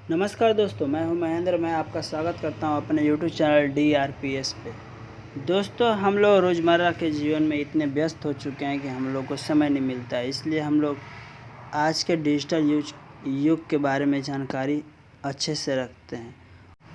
नमस्कार दोस्तों, मैं हूं महेंद्र। मैं आपका स्वागत करता हूं अपने यूट्यूब चैनल DRPS पे। दोस्तों, हम लोग रोज़मर्रा के जीवन में इतने व्यस्त हो चुके हैं कि हम लोग को समय नहीं मिलता है। इसलिए हम लोग आज के डिजिटल युग के बारे में जानकारी अच्छे से रखते हैं।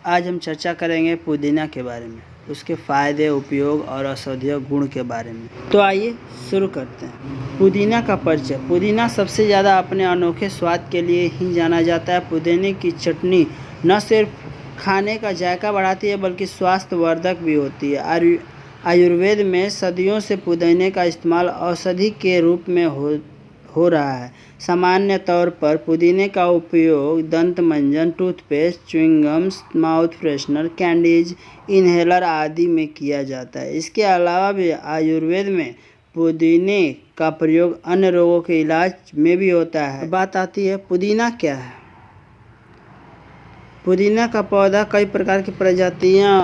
आज हम चर्चा करेंगे पुदीना के बारे में, उसके फ़ायदे, उपयोग और औषधीय गुण के बारे में। तो आइए शुरू करते हैं। पुदीना का परिचय। पुदीना सबसे ज़्यादा अपने अनोखे स्वाद के लिए ही जाना जाता है। पुदीने की चटनी न सिर्फ खाने का जायका बढ़ाती है बल्कि स्वास्थ्यवर्धक भी होती है। आयुर्वेद में सदियों से पुदीने का इस्तेमाल औषधि के रूप में हो रहा है। सामान्य तौर पर पुदीने का उपयोग दंत मंजन, toothpaste, chewing gums, mouth freshener, candies, inhaler आदि में किया जाता है। इसके अलावा भी आयुर्वेद में पुदीने का प्रयोग अन्य रोगों के इलाज में भी होता है। बात आती है पुदीना क्या है। पुदीना का पौधा कई प्रकार की प्रजातियां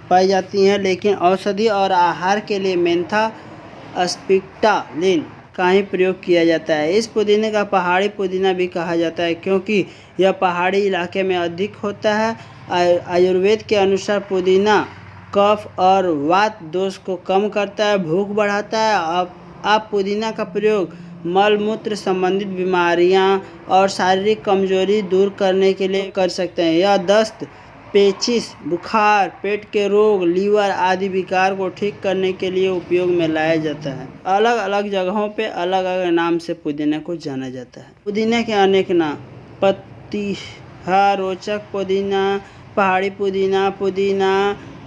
पाई जाती हैं, लेकिन औषधि और आहार के लिए मेंथा स्पिक्टालिन का ही प्रयोग किया जाता है। इस पुदीने का पहाड़ी पुदीना भी कहा जाता है क्योंकि यह पहाड़ी इलाके में अधिक होता है। आयुर्वेद के अनुसार पुदीना कफ और वात दोष को कम करता है, भूख बढ़ाता है। आप पुदीना का प्रयोग मल मूत्र संबंधित बीमारियां और शारीरिक कमजोरी दूर करने के लिए कर सकते हैं। यह दस्त, पेचिश, बुखार, पेट के रोग, लीवर आदि विकार को ठीक करने के लिए उपयोग में लाया जाता है। अलग अलग जगहों पे अलग अलग नाम से पुदीने को जाना जाता है। पुदीने के अनेक नाम: पत्तिहा रोचक पुदीना, पहाड़ी पुदीना, पुदीना,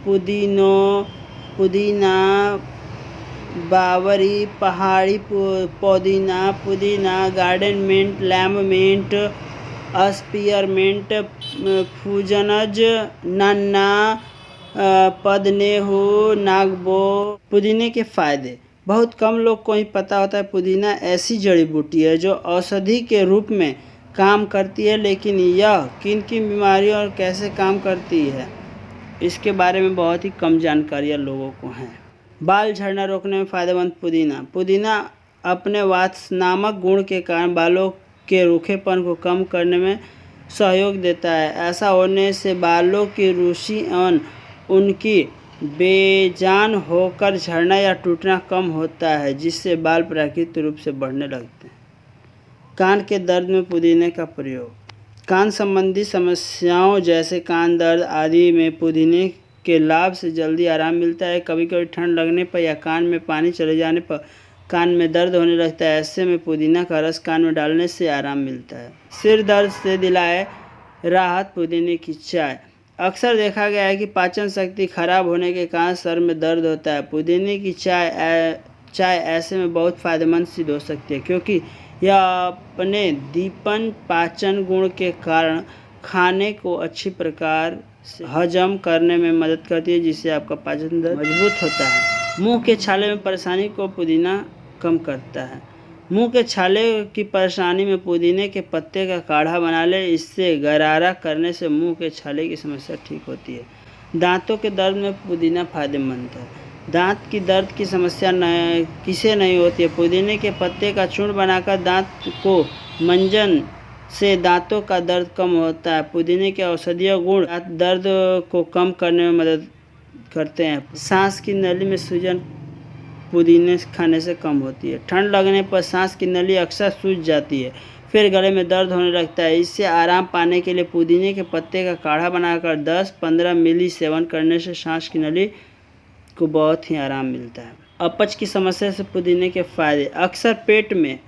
पुदीनो, पुदीना बावरी, पहाड़ी पुदीना, पुदीना, garden mint, lamb mint, spearmint, फ्यूजनज, नन्ना, पदनेहू, नागबो। पुदीने के फायदे। बहुत कम लोग को ही पता होता है पुदीना ऐसी जड़ी बूटी है जो औषधि के रूप में काम करती है, लेकिन यह किन किन बीमारियों और कैसे काम करती है इसके बारे में बहुत ही कम जानकारियाँ लोगों को हैं। बाल झड़ना रोकने में फ़ायदेमंद पुदीना। पुदीना अपने वातनामक गुण के कारण बालों के रूखेपन को कम करने में सहयोग देता है। ऐसा होने से बालों की रूसी एवं उनकी बेजान होकर झड़ना या टूटना कम होता है, जिससे बाल प्राकृतिक रूप से बढ़ने लगते हैं। कान के दर्द में पुदीने का प्रयोग। कान संबंधी समस्याओं जैसे कान दर्द आदि में पुदीने के लाभ से जल्दी आराम मिलता है। कभी कभी ठंड लगने पर या कान में पानी चले जाने पर कान में दर्द होने लगता है। ऐसे में पुदीना का रस कान में डालने से आराम मिलता है। सिर दर्द से दिलाए राहत पुदीने की चाय। अक्सर देखा गया है कि पाचन शक्ति खराब होने के कारण सर में दर्द होता है। पुदीने की चाय ऐसे में बहुत फायदेमंद सिद्ध हो सकती है क्योंकि यह अपने दीपन पाचन गुण के कारण खाने को अच्छी प्रकार से हजम करने में मदद करती है, जिससे आपका पाचन तंत्र मजबूत होता है। मुंह के छाले में परेशानी को पुदीना कम करता है। मुंह के छाले की परेशानी में पुदीने के पत्ते का काढ़ा बना ले, इससे गरारा करने से मुंह के छाले की समस्या ठीक होती है। दांतों के दर्द में पुदीना फायदेमंद है। दांत की दर्द की समस्या किसे नहीं होती है। पुदीने के पत्ते का चूर्ण बनाकर दांत को मंजन से दांतों का दर्द कम होता है। पुदीने के औषधीय गुण दर्द को कम करने में मदद करते हैं। सांस की नली में सूजन पुदीने खाने से कम होती है। ठंड लगने पर सांस की नली अक्सर सूज जाती है, फिर गले में दर्द होने लगता है। इससे आराम पाने के लिए पुदीने के पत्ते का काढ़ा बनाकर 10-15 मिली सेवन करने से सांस की नली को बहुत ही आराम मिलता है। अपच की समस्या से पुदीने के फायदे। अक्सर पेट में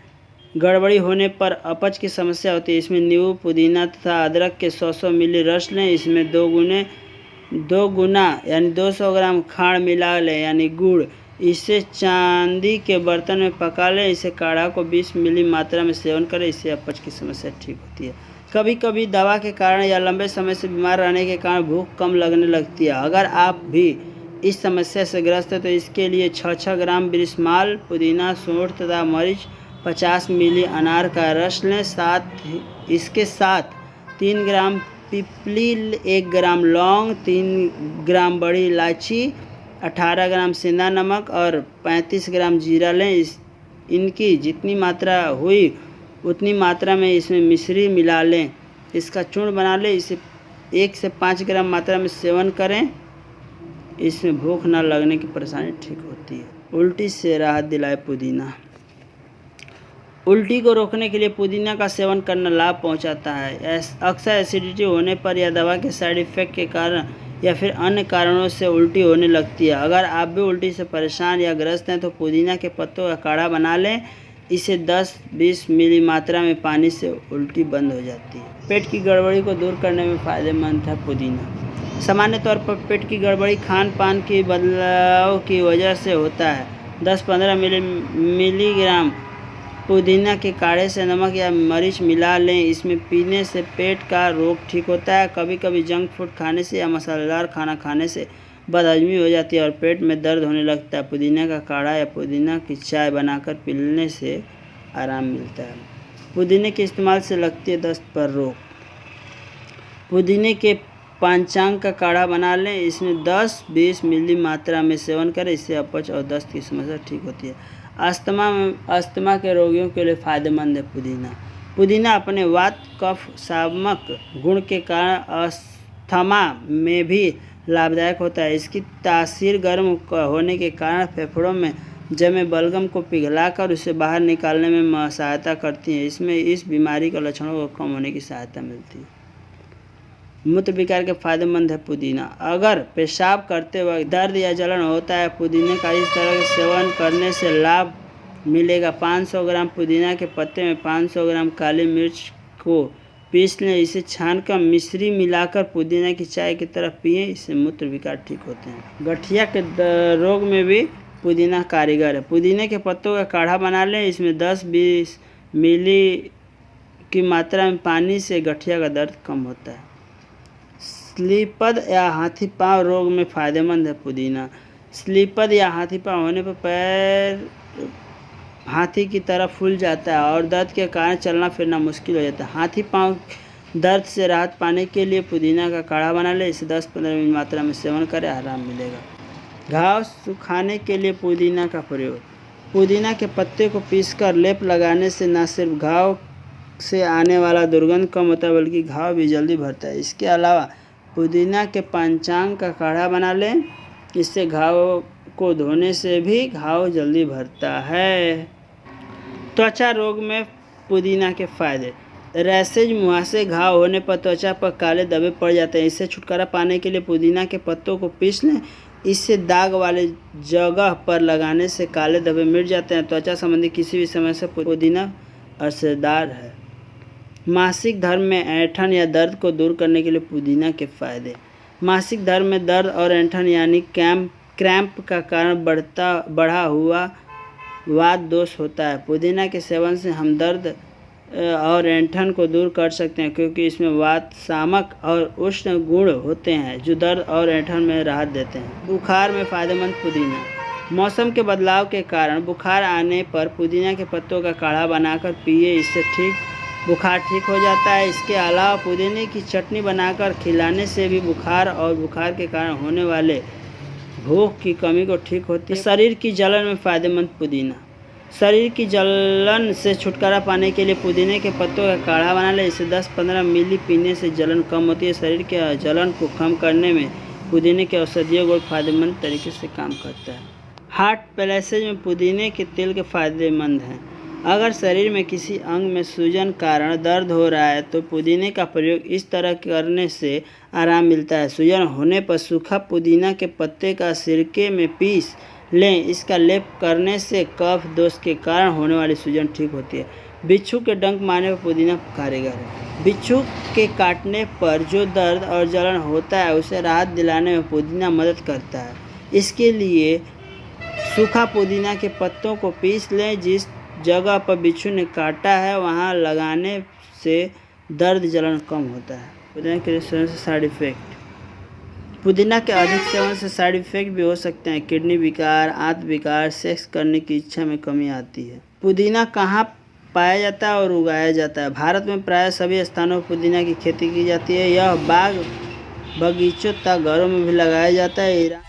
गड़बड़ी होने पर अपच की समस्या होती है। इसमें नींबू, पुदीना तथा अदरक के 100 मिली रस लें। इसमें 2 गुना यानी 200 ग्राम खांड मिला लें यानी गुड़। इसे चांदी के बर्तन में पका लें। इसे काढ़ा को 20 मिली मात्रा में सेवन करें। इससे अपच की समस्या ठीक होती है। कभी कभी दवा के कारण या लंबे समय से बीमार रहने के कारण भूख कम लगने लगती है। अगर आप भी इस समस्या से ग्रस्त है तो इसके लिए 6 ग्राम बिस्माल, पुदीना, सौंठ तथा मरीच, 50 मिली अनार का रस लें। इसके साथ 3 ग्राम पिपली, 1 ग्राम लौंग, 3 ग्राम बड़ी इलायची, 18 ग्राम सेंधा नमक और 35 ग्राम जीरा लें। इनकी जितनी मात्रा हुई उतनी मात्रा में इसमें मिश्री मिला लें इसका चूर्ण बना लें। इसे 1 से 5 ग्राम मात्रा में सेवन करें। इसमें भूख न लगने की परेशानी ठीक होती है। उल्टी से राहत दिलाए पुदीना। उल्टी को रोकने के लिए पुदीना का सेवन करना लाभ पहुंचाता है। अक्सर एसिडिटी होने पर या दवा के साइड इफ़ेक्ट के कारण या फिर अन्य कारणों से उल्टी होने लगती है। अगर आप भी उल्टी से परेशान या ग्रस्त हैं तो पुदीना के पत्तों का काढ़ा बना लें। इसे 10-20 मिली मात्रा में पानी से उल्टी बंद हो जाती है। पेट की गड़बड़ी को दूर करने में फ़ायदेमंद है पुदीना। सामान्य तौर पर पेट की गड़बड़ी खान पान की बदलाव की वजह से होता है। 10-15 मिलीग्राम पुदीना के काढ़े से नमक या मरीच मिला लें। इसमें पीने से पेट का रोग ठीक होता है। कभी कभी जंक फूड खाने से या मसालेदार खाना खाने से बदहजमी हो जाती है और पेट में दर्द होने लगता है। पुदीना का काढ़ा या पुदीना की चाय बनाकर पीने से आराम मिलता है। पुदीने के इस्तेमाल से लगती है दस्त पर रोक। पुदीने के पंचांग का काढ़ा बना लें। इसमें 10-20 मिली मात्रा में सेवन करें। इससे अपच और दस्त की समस्या ठीक होती है। अस्थमा के रोगियों के लिए फ़ायदेमंद है पुदीना। पुदीना अपने वात कफ शामक गुण के कारण अस्थमा में भी लाभदायक होता है। इसकी तासीर गर्म होने के कारण फेफड़ों में जमे बलगम को पिघलाकर उसे बाहर निकालने में सहायता करती है। इसमें इस बीमारी के लक्षणों को कम होने की सहायता मिलती है। मूत्र विकार के फ़ायदेमंद है पुदीना। अगर पेशाब करते वक्त दर्द या जलन होता है, पुदीने का इस तरह के सेवन करने से लाभ मिलेगा। 500 ग्राम पुदीना के पत्ते में 500 ग्राम काली मिर्च को पीस लें। इसे छानकर मिश्री मिलाकर पुदीना की चाय की तरह पिएं। इससे मूत्र विकार ठीक होते हैं। गठिया के रोग में भी पुदीना कारीगर है। पुदीने के पत्तों का काढ़ा बना लें। इसमें 10-20 मिली की मात्रा में पानी से गठिया का दर्द कम होता है। स्लीपद या हाथी पांव रोग में फ़ायदेमंद है पुदीना। स्लीपद या हाथी पांव होने पर पैर हाथी की तरह फूल जाता है और दर्द के कारण चलना फिरना मुश्किल हो जाता है। हाथी पांव दर्द से राहत पाने के लिए पुदीना का काढ़ा बना ले। इसे 10-15 मिली मात्रा में सेवन करें, आराम मिलेगा। घाव सुखाने के लिए पुदीना का प्रयोग। पुदीना के पत्ते को पीसकर लेप लगाने से न सिर्फ घाव से आने वाला दुर्गंध कम होता है बल्कि घाव भी जल्दी भरता है। इसके अलावा पुदीना के पंचांग का काढ़ा बना लें। इससे घाव को धोने से भी घाव जल्दी भरता है। त्वचा रोग में पुदीना के फायदे। रैशेज मुहासे घाव होने पर त्वचा पर काले धब्बे पड़ जाते हैं। इससे छुटकारा पाने के लिए पुदीना के पत्तों को पीस लें। इससे दाग वाले जगह पर लगाने से काले धब्बे मिट जाते हैं। त्वचा संबंधी किसी भी समस्या से पुदीना असरदार है। मासिक धर्म में ऐंठन या दर्द को दूर करने के लिए पुदीना के फायदे। मासिक धर्म में दर्द और ऐंठन यानी क्रैम्प का कारण बढ़ा हुआ वात दोष होता है। पुदीना के सेवन से हम दर्द और ऐंठन को दूर कर सकते हैं क्योंकि इसमें वात शामक और उष्ण गुण होते हैं जो दर्द और ऐंठन में राहत देते हैं। बुखार में फ़ायदेमंद पुदीना। मौसम के बदलाव के कारण बुखार आने पर पुदीना के पत्तों का काढ़ा बनाकर पिए। इससे बुखार ठीक हो जाता है। इसके अलावा पुदीने की चटनी बनाकर खिलाने से भी बुखार और बुखार के कारण होने वाले भूख की कमी को ठीक होती है। शरीर की जलन में फ़ायदेमंद पुदीना। शरीर की जलन से छुटकारा पाने के लिए पुदीने के पत्तों का काढ़ा बना लें। इसे 10-15 मिली पीने से जलन कम होती है। शरीर के जलन को कम करने में पुदीने के औषधीय गुण फ़ायदेमंद तरीके से काम करता है। हार्ट पैलेसेज में पुदीने के तेल के फ़ायदेमंद हैं। अगर शरीर में किसी अंग में सूजन कारण दर्द हो रहा है तो पुदीने का प्रयोग इस तरह करने से आराम मिलता है। सूजन होने पर सूखा पुदीना के पत्ते का सिरके में पीस लें। इसका लेप करने से कफ दोष के कारण होने वाली सूजन ठीक होती है। बिच्छू के डंक मारने पर पुदीना कारीगर है। बिच्छू के काटने पर जो दर्द और जलन होता है उसे राहत दिलाने में पुदीना मदद करता है। इसके लिए सूखा पुदीना के पत्तों को पीस लें। जिस जगह पर बिच्छू ने काटा है वहां लगाने से दर्द जलन कम होता है। पुदीना के सेवन से साइड इफ़ेक्ट। पुदीना के अधिक सेवन से साइड इफ़ेक्ट भी हो सकते हैं। किडनी विकार, आंत विकार, सेक्स करने की इच्छा में कमी आती है। पुदीना कहाँ पाया जाता है और उगाया जाता है? भारत में प्राय सभी स्थानों पर पुदीना की खेती की जाती है। यह बाग बगीचों तथा घरों में भी लगाया जाता है।